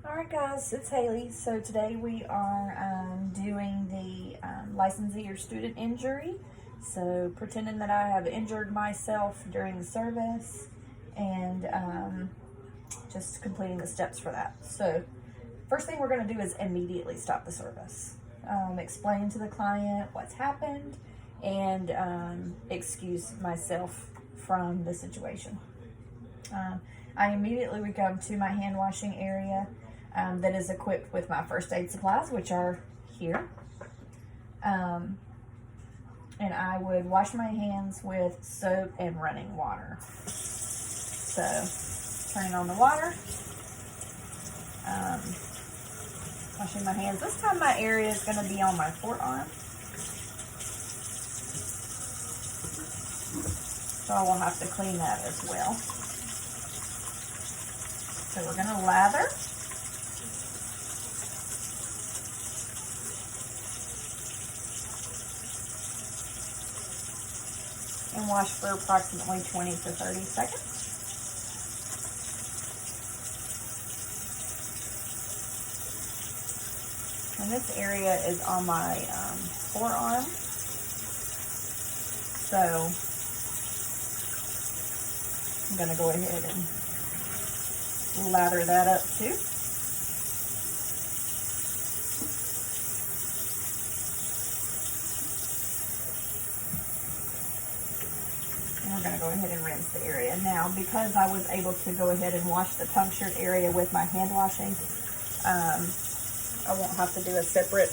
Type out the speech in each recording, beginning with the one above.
Alright guys, it's Haley. So today we are doing the licensee or student injury. So pretending that I have injured myself during the service and just completing the steps for that. So first thing we're going to do is immediately stop the service. Explain to the client what's happened and excuse myself from the situation. I immediately would go to my hand washing area that is equipped with my first aid supplies, which are here. And I would wash my hands with soap and running water. So, turning on the water, washing my hands. This time my area is going to be on my forearm. So I will have to clean that as well. So we're going to lather. And wash for approximately 20 to 30 seconds. And this area is on my forearm. So I'm going to go ahead and lather that up too. And we're going to go ahead and rinse the area. Now, because I was able to go ahead and wash the punctured area with my hand washing, I won't have to do a separate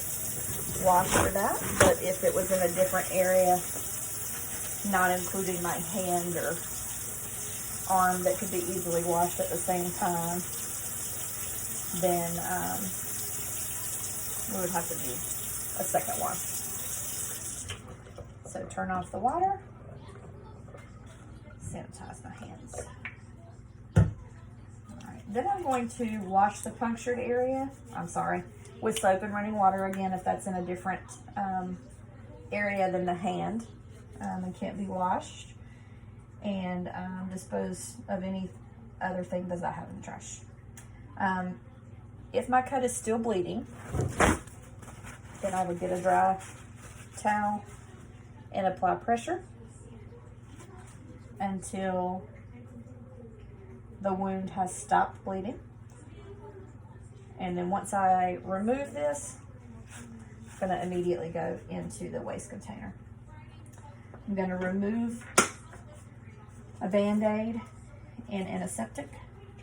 wash for that. But if it was in a different area, not including my hand or arm that could be easily washed at the same time, then we would have to do a second wash. So turn off the water, sanitize my hands. Alright, then I'm going to wash the punctured area, with soap and running water again if that's in a different area than the hand and can't be washed. And dispose of any other thing that I have in the trash. If my cut is still bleeding, then I would get a dry towel and apply pressure until the wound has stopped bleeding. And then once I remove this, I'm going to immediately go into the waste container. I'm going to remove a Band-Aid and antiseptic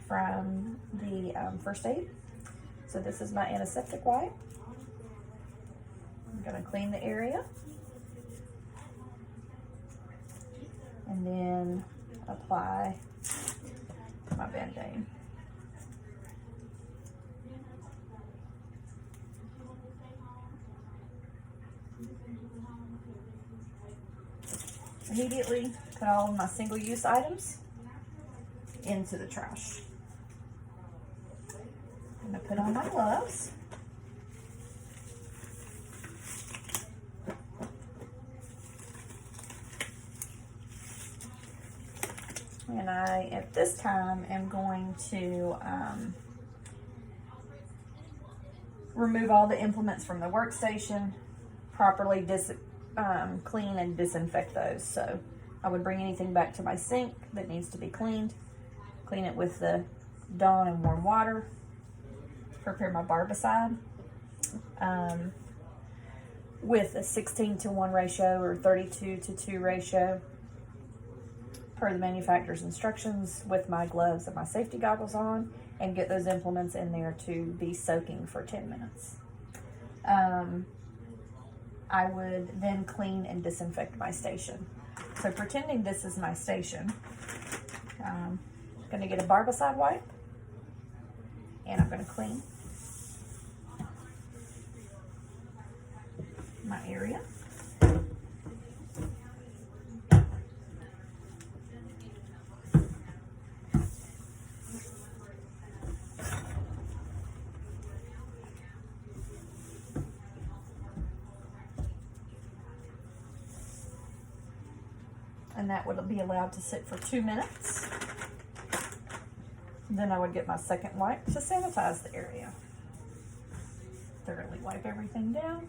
from the first aid. So this is my antiseptic wipe. I'm going to clean the area. And then apply my Band-Aid. Immediately put all of my single-use items into the trash. I'm going to put on my gloves. And I, at this time, am going to remove all the implements from the workstation, properly clean and disinfect those. So I would bring anything back to my sink that needs to be cleaned, clean it with the Dawn and warm water, prepare my barbicide with a 16:1 ratio or 32:2 ratio per the manufacturer's instructions, with my gloves and my safety goggles on, and get those implements in there to be soaking for 10 minutes. I would then clean and disinfect my station. So pretending this is my station, I'm going to get a barbicide wipe and I'm going to clean my area. And that would be allowed to sit for 2 minutes. Then I would get my second wipe to sanitize the area. Thoroughly wipe everything down.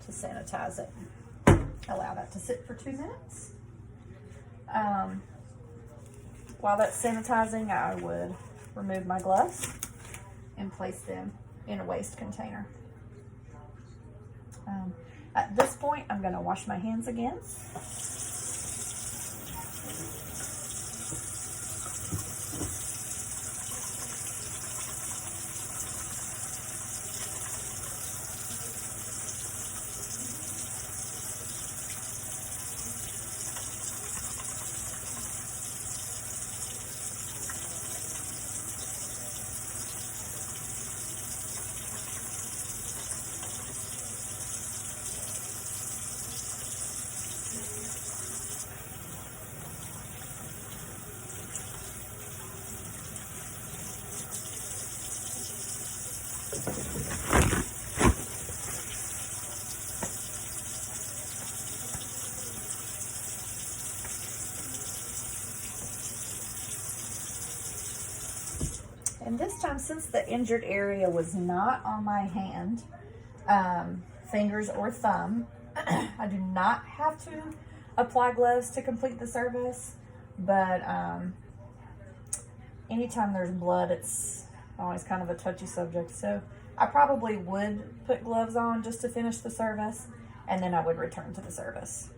To sanitize it. Allow that to sit for 2 minutes. While that's sanitizing, I would remove my gloves and place them in a waste container. At this point, I'm going to wash my hands again. And this time, since the injured area was not on my hand, fingers or thumb, I do not have to apply gloves to complete the service, but anytime there's blood, it's always kind of a touchy subject. So I probably would put gloves on just to finish the service, and then I would return to the service.